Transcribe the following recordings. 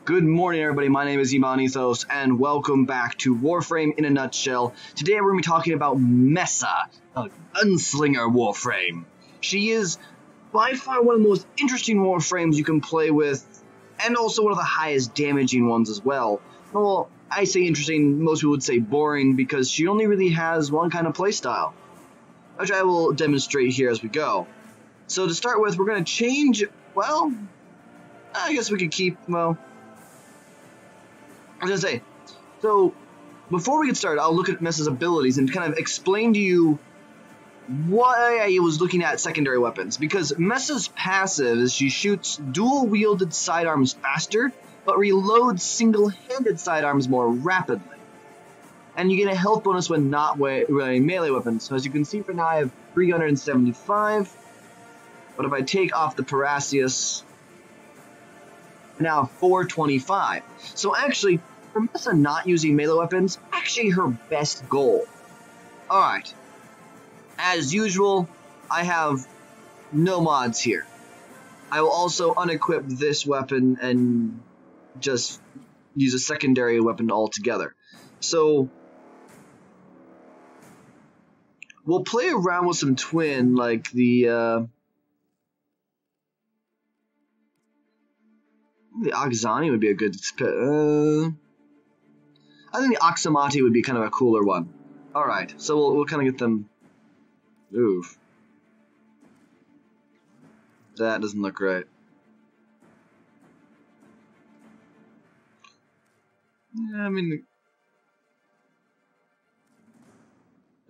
Good morning, everybody. My name is Iman Ethos, and welcome back to Warframe in a Nutshell. Today we're going to be talking about Mesa, a gunslinger Warframe. She is by far one of the most interesting Warframes you can play with, and also one of the highest damaging ones as well. Well, I say interesting, most people would say boring, because she only really has one kind of playstyle, which I will demonstrate here as we go. So to start with, we're going to change, well, I guess we could keep, well, I was going to say, so before we get started, I'll look at Mesa's abilities and kind of explain to you why I was looking at secondary weapons. Because Mesa's passive is she shoots dual-wielded sidearms faster, but reloads single-handed sidearms more rapidly. And you get a health bonus when not wearing melee weapons. So as you can see, for now I have 375. But if I take off the Parasius, now 425. So actually, for Mesa not using melee weapons, actually her best goal. Alright. As usual, I have no mods here. I will also unequip this weapon and just use a secondary weapon altogether. So we'll play around with some twin, like the Agzani would be a good I think the Oxamati would be kind of a cooler one. Alright, so we'll kind of get them. Oof. That doesn't look right. Yeah, I mean,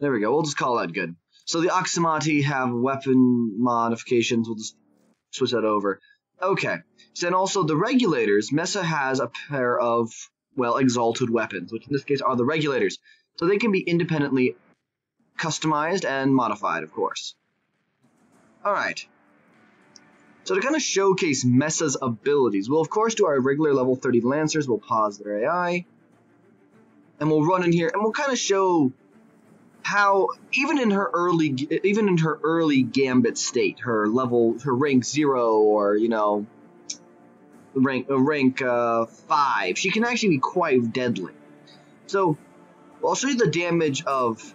there we go. We'll just call that good. So the Oxamati have weapon modifications. We'll just switch that over. Okay. So then also the Regulators. Mesa has a pair of, well, exalted weapons, which in this case are the Regulators. So they can be independently customized and modified, of course. Alright. So to kind of showcase Mesa's abilities, we'll of course do our regular level 30 Lancers. We'll pause their AI. And we'll run in here and we'll kind of show how even in her early Gambit state, her rank 0 or, you know, rank 5, she can actually be quite deadly. So I'll show you the damage of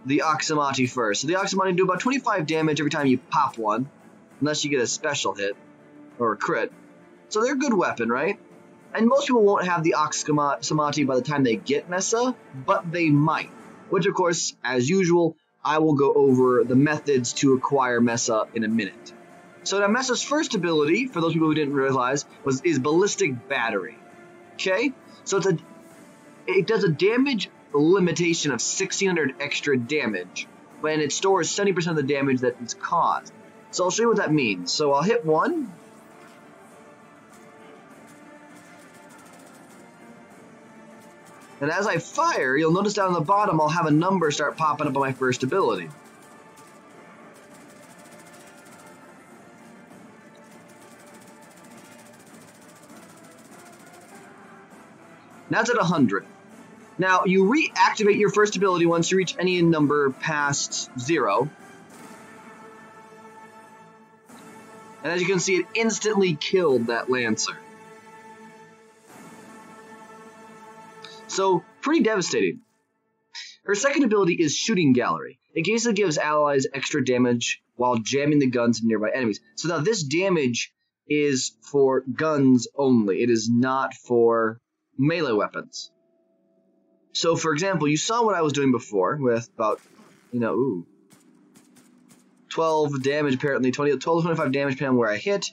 the Oxamati first. So the Oxamati do about 25 damage every time you pop one, unless you get a special hit or a crit. So they're a good weapon, right? And most people won't have the Oxamati by the time they get Mesa, but they might. Which, of course, as usual, I will go over the methods to acquire Mesa in a minute. So now Mesa's first ability, for those people who didn't realize, is Ballistic Battery. Okay? So it does a damage limitation of 1600 extra damage, and it stores 70% of the damage that it's caused. So I'll show you what that means. So I'll hit one. And as I fire, you'll notice down on the bottom I'll have a number start popping up on my first ability. That's at 100. Now, you reactivate your first ability once you reach any number past 0. And as you can see, it instantly killed that Lancer. So, pretty devastating. Her second ability is Shooting Gallery. In case it gives allies extra damage while jamming the guns of nearby enemies. So now this damage is for guns only. It is not for melee weapons. So, for example, you saw what I was doing before with about, 12 damage apparently, 12 to 25 damage depending on where I hit.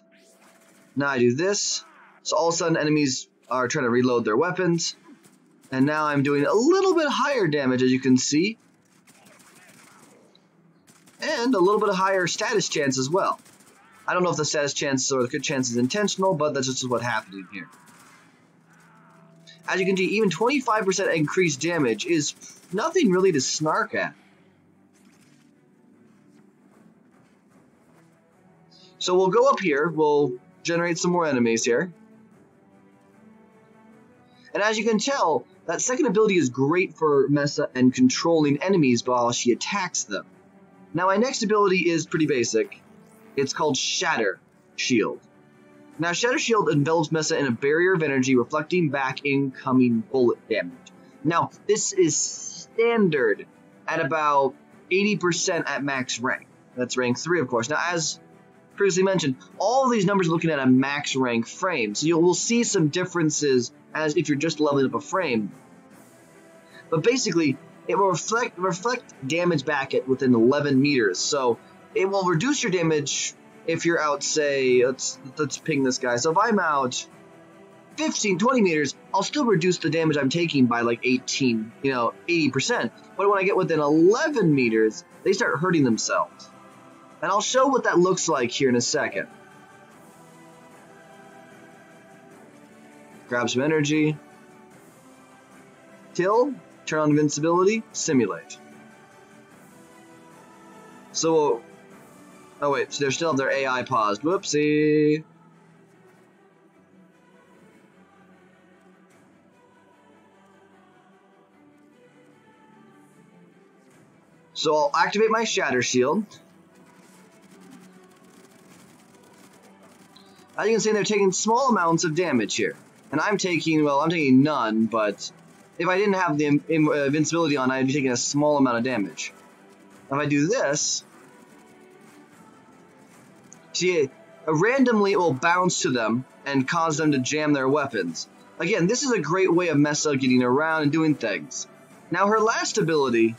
Now I do this. So all of a sudden enemies are trying to reload their weapons. And now I'm doing a little bit higher damage, as you can see. And a little bit of higher status chance as well. I don't know if the status chance or the crit chance is intentional, but that's just what happened in here. As you can see, even 25% increased damage is nothing really to snark at. So we'll go up here, we'll generate some more enemies here. And as you can tell, that second ability is great for Mesa and controlling enemies while she attacks them. Now my next ability is pretty basic. It's called Shatter Shield. Now, Shatter Shield envelops Mesa in a barrier of energy, reflecting back incoming bullet damage. Now, this is standard at about 80% at max rank. That's rank 3, of course. Now, as previously mentioned, all of these numbers are looking at a max rank frame, so you will see some differences as if you're just leveling up a frame. But basically, it will reflect damage back at within 11 meters, so it will reduce your damage if you're out, say, let's ping this guy. So if I'm out 15, 20 meters, I'll still reduce the damage I'm taking by like 80%. But when I get within 11 meters, they start hurting themselves. And I'll show what that looks like here in a second. Grab some energy. Kill, turn on invincibility, simulate. So, oh wait, so they still have their AI paused. Whoopsie. So I'll activate my Shatter Shield. As you can see, they're taking small amounts of damage here. And I'm taking, well, I'm taking none, but if I didn't have the invincibility on, I'd be taking a small amount of damage. If I do this, see, randomly it will bounce to them and cause them to jam their weapons. Again, this is a great way of Mesa getting around and doing things. Now, her last ability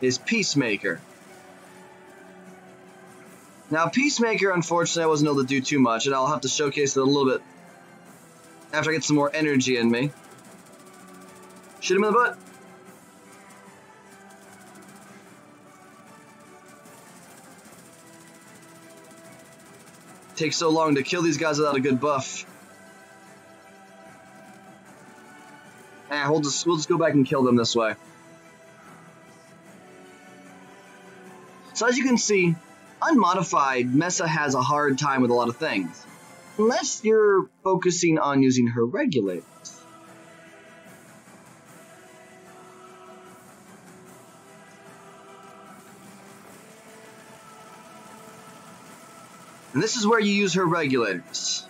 is Peacemaker. Now, Peacemaker, unfortunately, I wasn't able to do too much, and I'll have to showcase it a little bit after I get some more energy in me. Shoot him in the butt. Takes so long to kill these guys without a good buff. We'll just go back and kill them this way. So as you can see, unmodified, Mesa has a hard time with a lot of things. Unless you're focusing on using her regulators. And this is where you use her regulators.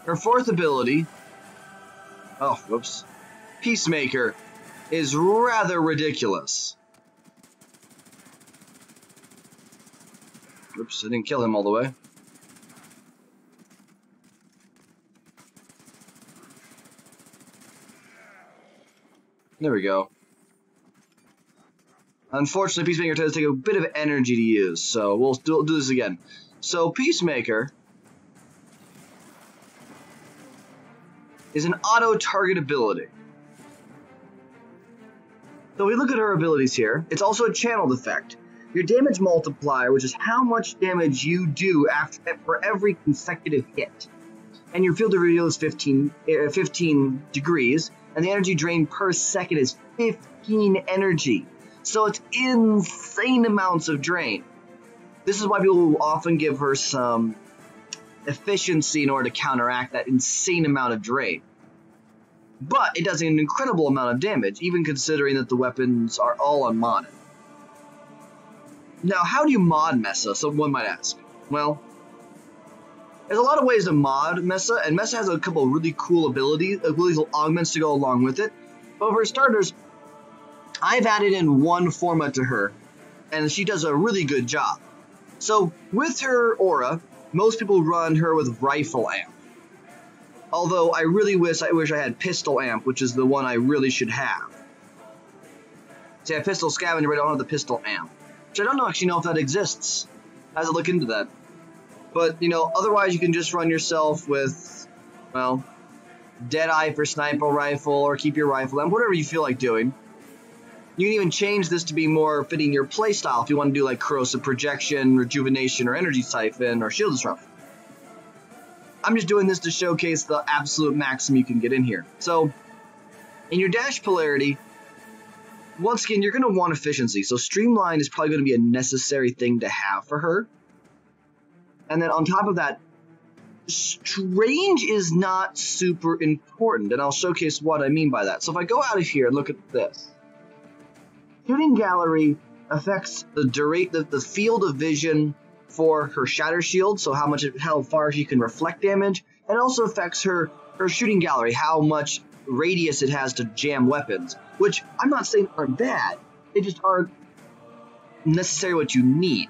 Her fourth ability, oh, whoops, Peacemaker, is rather ridiculous. Oops, I didn't kill him all the way. There we go. Unfortunately, Peacemaker does take a bit of energy to use, so we'll do this again. So, Peacemaker is an auto-target ability. So we look at her abilities here. It's also a channeled effect. Your damage multiplier, which is how much damage you do for every consecutive hit. And your field of view is 15 degrees, and the energy drain per second is 15 energy. So it's insane amounts of drain. This is why people will often give her some efficiency in order to counteract that insane amount of drain. But it does an incredible amount of damage, even considering that the weapons are all unmodded. Now, how do you mod Mesa? Someone might ask. Well, there's a lot of ways to mod Mesa, and Mesa has a couple of really cool abilities augments to go along with it. But for starters, I've added in one format to her, and she does a really good job. So, with her aura, most people run her with Rifle Amp. Although, I really wish I had Pistol Amp, which is the one I really should have. See, I have Pistol Scavenger, but I don't have the Pistol Amp. Which I don't actually know if that exists. I have to look into that. But, you know, otherwise you can just run yourself with, well, Deadeye for Sniper Rifle, or keep your Rifle Amp, whatever you feel like doing. You can even change this to be more fitting your playstyle if you want to do like Corrosive Projection, Rejuvenation, or Energy Siphon, or Shield Disruption. I'm just doing this to showcase the absolute maximum you can get in here. So, in your dash polarity, once again, you're going to want efficiency. So Streamline is probably going to be a necessary thing to have for her. And then on top of that, range is not super important. And I'll showcase what I mean by that. So if I go out of here and look at this. Shooting Gallery affects the field of vision for her shatter shield, so how far she can reflect damage, and it also affects her shooting gallery, how much radius it has to jam weapons, which I'm not saying aren't bad, they just aren't necessarily what you need.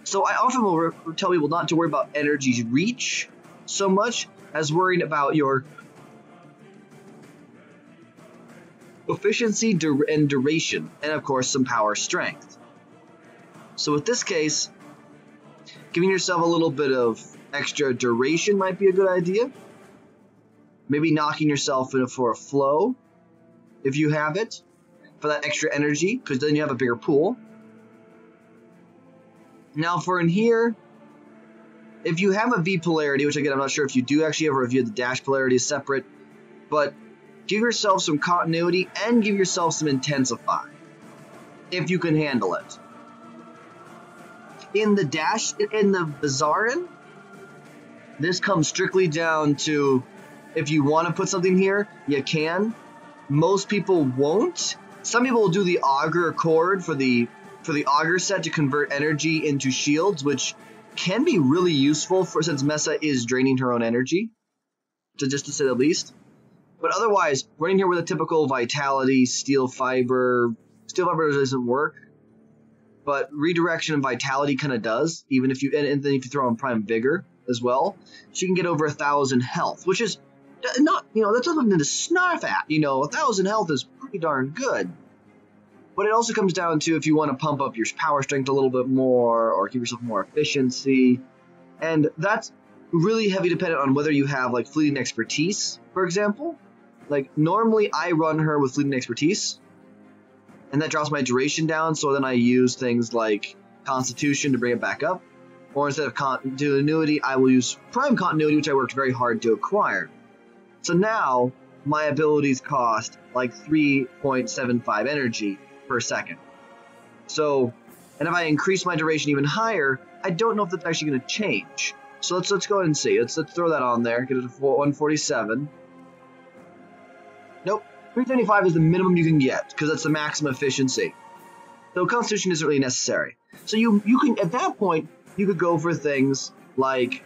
So I often will tell people not to worry about energy reach so much as worrying about your efficiency and duration, and of course some power strength. So with this case, giving yourself a little bit of extra duration might be a good idea. Maybe knocking yourself in for a flow, if you have it, for that extra energy, because then you have a bigger pool. Now for in here, if you have a V polarity, which again I'm not sure if you do actually ever review the dash polarity separate, but give yourself some continuity and give yourself some intensify, if you can handle it. In the dash, in the Bizarrin, this comes strictly down to if you want to put something here, you can. Most people won't. Some people will do the auger chord for the auger set to convert energy into shields, which can be really useful since Mesa is draining her own energy, just to say the least. But otherwise, running here with a typical vitality, steel fiber doesn't work. But redirection and vitality kind of does, even if you, and then if you throw on prime vigor as well, she can get over 1,000 health, which is not, that's nothing to snarf at. 1,000 health is pretty darn good. But it also comes down to if you want to pump up your power strength a little bit more or give yourself more efficiency. And that's really heavy dependent on whether you have like fleeting expertise, for example. Like normally I run her with fleeting expertise, and that drops my duration down, so then I use things like Constitution to bring it back up. Or instead of continuity, I will use Prime Continuity, which I worked very hard to acquire. So now, my abilities cost like 3.75 energy per second. So, and if I increase my duration even higher, I don't know if that's actually going to change. So let's go ahead and see. Let's throw that on there, get it to 147. Nope. 375 is the minimum you can get, because that's the maximum efficiency. So Constitution isn't really necessary. So you can, at that point, you could go for things like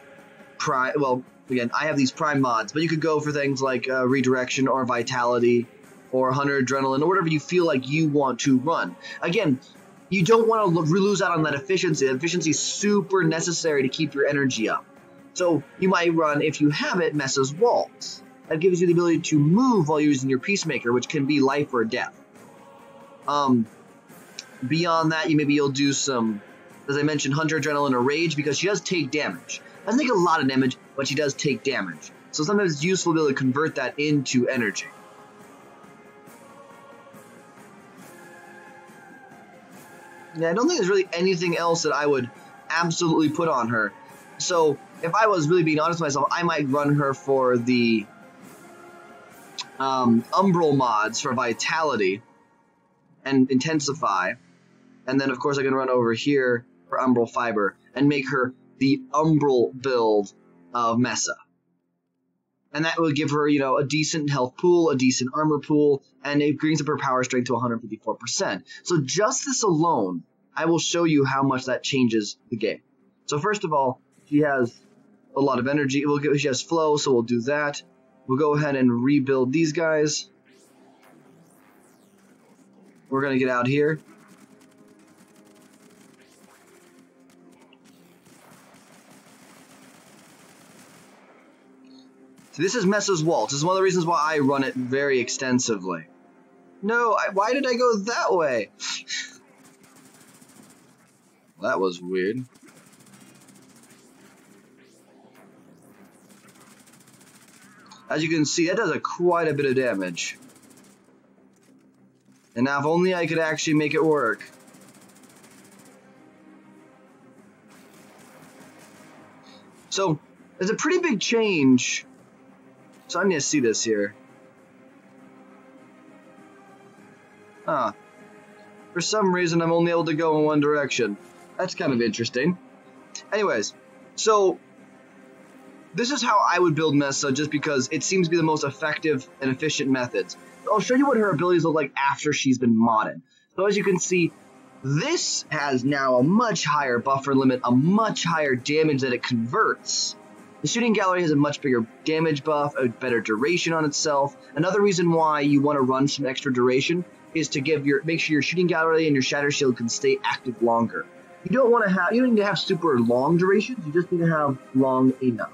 Prime, well, again, I have these Prime mods, but you could go for things like Redirection or Vitality or 100 Adrenaline or whatever you feel like you want to run. Again, you don't want to lose out on that efficiency. That efficiency is super necessary to keep your energy up. So you might run, if you have it, Mesa's Waltz. That gives you the ability to move while using your Peacemaker, which can be life or death. Beyond that, you'll do some, as I mentioned, Hunter Adrenaline or Rage, because she does take damage. Doesn't take a lot of damage, but she does take damage. So sometimes it's useful to be able to convert that into energy. Yeah, I don't think there's really anything else that I would absolutely put on her. So if I was really being honest with myself, I might run her for the Umbral mods for Vitality and Intensify. And then, of course, I can run over here for Umbral Fiber and make her the Umbral build of Mesa. And that would give her, a decent health pool, a decent armor pool, and it brings up her power strength to 154%. So just this alone, I will show you how much that changes the game. So first of all, she has a lot of energy. She has flow, so we'll do that. We'll go ahead and rebuild these guys. We're going to get out here. So this is Mesa's Waltz. This is one of the reasons why I run it very extensively. No, why did I go that way? That was weird. As you can see, that does quite a bit of damage. And now if only I could actually make it work. So, there's a pretty big change. So I need to see this here. For some reason, I'm only able to go in one direction. That's kind of interesting. Anyways, so this is how I would build Mesa, just because it seems to be the most effective and efficient methods. I'll show you what her abilities look like after she's been modded. So as you can see, This has now a much higher buffer limit, a much higher damage that it converts. The shooting gallery has a much bigger damage buff, a better duration on itself. Another reason why you want to run some extra duration is to make sure your shooting gallery and your shatter shield can stay active longer. You don't need to have super long durations, you just need to have long enough.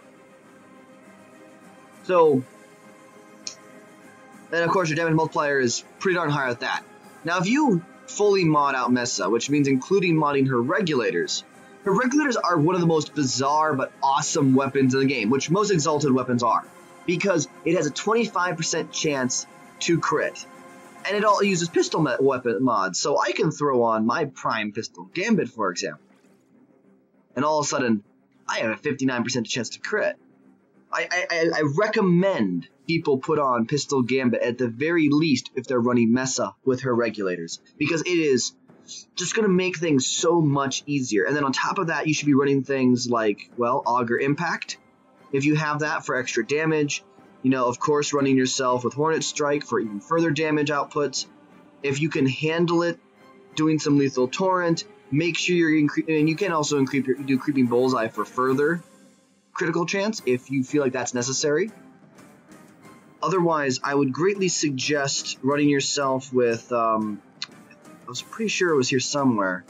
So, and of course your damage multiplier is pretty darn high at that. Now if you fully mod out Mesa, which means including modding her regulators are one of the most bizarre but awesome weapons in the game, which most exalted weapons are, because it has a 25% chance to crit. And it all uses pistol weapon mods, so I can throw on my prime pistol Gambit, for example, and all of a sudden I have a 59% chance to crit. I recommend people put on pistol Gambit at the very least if they're running Mesa with her regulators, because it is just going to make things so much easier. And then on top of that, you should be running things like, well, Augur Impact, if you have that for extra damage. You know, of course, running yourself with Hornet Strike for even further damage outputs. If you can handle it, doing some Lethal Torrent, make sure you're and you can also do Creeping Bullseye for further critical chance if you feel like that's necessary. Otherwise, I would greatly suggest running yourself with, I was pretty sure it was here somewhere.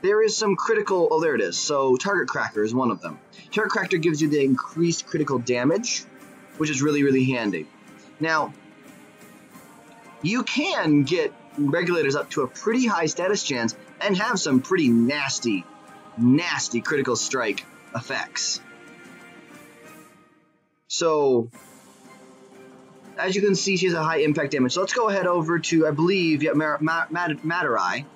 There is some critical, oh there it is, so Target Cracker is one of them. Target Cracker gives you the increased critical damage, which is really, really handy. Now, you can get regulators up to a pretty high status chance and have some pretty nasty, nasty critical strike effects. So, as you can see, she has a high impact damage. So let's go ahead over to, I believe, yeah, Madarai.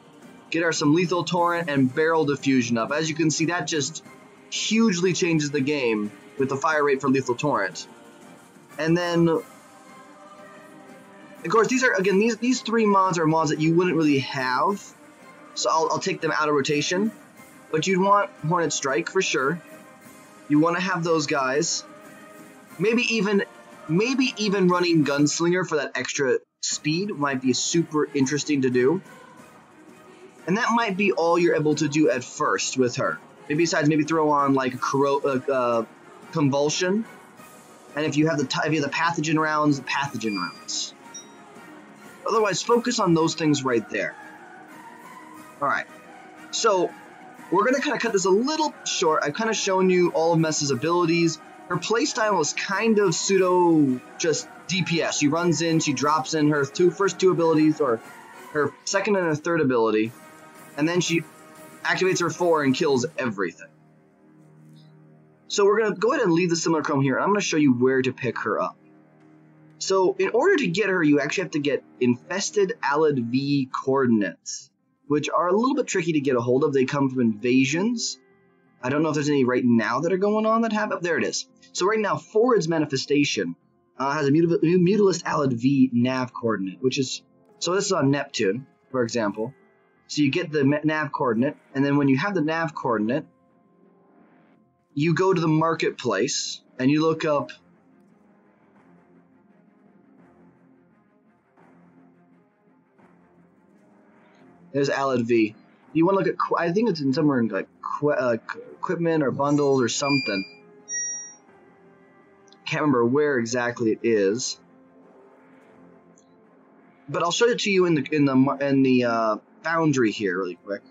Get her some Lethal Torrent and Barrel Diffusion up. As you can see, that just hugely changes the game with the fire rate for Lethal Torrent. And then, of course, these are, again, these three mods are mods that you wouldn't really have. So I'll take them out of rotation. But you'd want Hornet Strike for sure. You want to have those guys. Maybe even running Gunslinger for that extra speed might be super interesting to do. And that might be all you're able to do at first with her. Maybe besides, maybe throw on like a Convulsion, and if you have the pathogen rounds, the pathogen rounds. Otherwise, focus on those things right there. All right, so we're gonna kind of cut this a little short. I've kind of shown you all of Mesa's abilities. Her playstyle is kind of pseudo just DPS. She runs in, she drops in her first two abilities, or her second and her third ability. And then she activates her 4 and kills everything. So we're going to go ahead and leave the similar chrome here, and I'm going to show you where to pick her up. So in order to get her, you actually have to get Infested Alad V coordinates, which are a little bit tricky to get a hold of. They come from invasions. I don't know if there's any right now that are going on that have it. There it is. So right now, Forward's Manifestation has a Mutalisk Alad V nav coordinate, which is, so this is on Neptune, for example. So you get the nav coordinate, and then when you have the nav coordinate, you go to the marketplace, and you look up there's Alad V. You want to look at, I think it's in somewhere in like equipment or bundles or something. Can't remember where exactly it is, but I'll show it to you in the Foundry here really quick.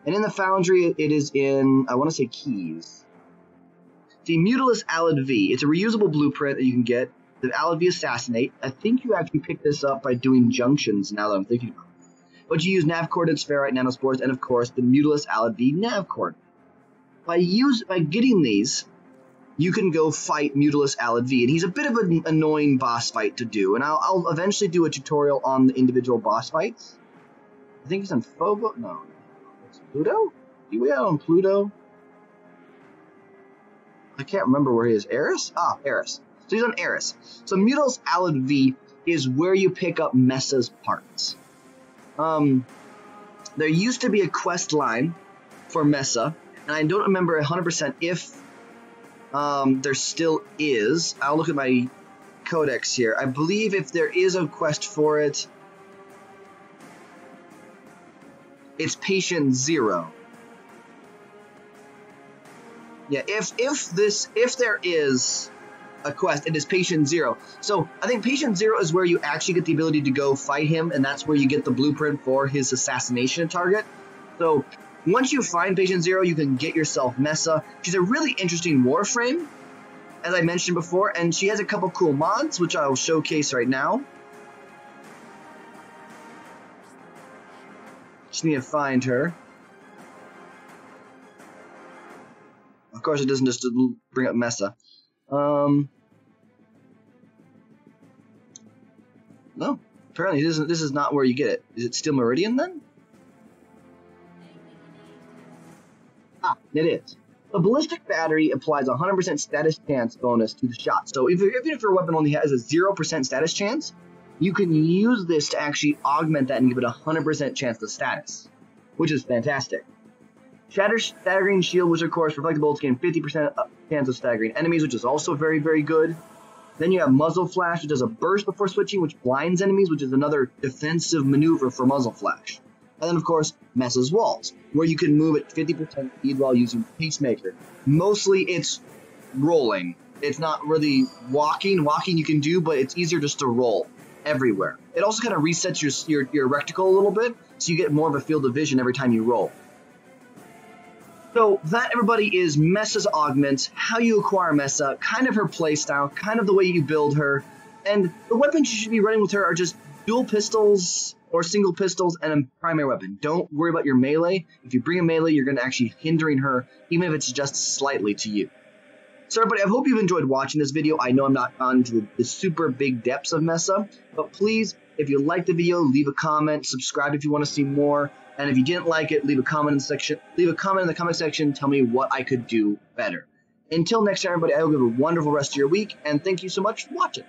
And in the Foundry, it is in, I want to say keys. The Mutalisk Alad V. It's a reusable blueprint that you can get. The Alad V Assassinate. I think you actually pick this up by doing junctions now that I'm thinking about it. But you use nav coordinates, ferrite, nanospores, and of course the Mutalisk Alad V nav coordinate. By getting these, you can go fight Mutalisk Alad V, and he's a bit of an annoying boss fight to do, and I'll eventually do a tutorial on the individual boss fights. I think he's on Phobos. No, it's Pluto? We out on Pluto? I can't remember where he is. Eris? Ah, Eris. So he's on Eris. So Mutalisk Alad V is where you pick up Mesa's parts. There used to be a quest line for Mesa, and I don't remember 100% if there still is. I'll look at my codex here. I believe if there is a quest for it, it's patient 0. Yeah, if there is a quest, it is patient 0. So I think patient 0 is where you actually get the ability to go fight him, and that's where you get the blueprint for his assassination target. So once you find patient 0, you can get yourself Mesa. She's a really interesting warframe, as I mentioned before, and she has a couple cool mods, which I will showcase right now. Just need to find her. Of course, it doesn't just bring up Mesa. No, apparently this is not where you get it. Is it still Meridian then? Ah, it is. The ballistic battery applies a 100% status chance bonus to the shot. So even if your weapon only has a 0% status chance, you can use this to actually augment that and give it a 100% chance to status, which is fantastic. Staggering shield, which of course reflective bolts gain 50% chance of staggering enemies, which is also very, very good. Then you have muzzle flash, which does a burst before switching, which blinds enemies, which is another defensive maneuver for muzzle flash. And then of course, Mesa's walls, where you can move at 50% speed while using pacemaker. Mostly it's rolling. It's not really walking. Walking you can do, but it's easier just to roll everywhere. It also kind of resets your reticle a little bit, so you get more of a field of vision every time you roll. So that, everybody, is Mesa's augments, how you acquire Mesa, kind of her playstyle, kind of the way you build her, and the weapons you should be running with her are just dual pistols or single pistols and a primary weapon. Don't worry about your melee. If you bring a melee, you're going to actually hindering her, even if it's just slightly to you. So everybody, I hope you've enjoyed watching this video. I know I'm not gone into the super big depths of Mesa, but please, if you liked the video, leave a comment, subscribe if you want to see more. And if you didn't like it, leave a comment in the section. Leave a comment in the comment section. Tell me what I could do better. Until next time, everybody, I hope you have a wonderful rest of your week, and thank you so much for watching.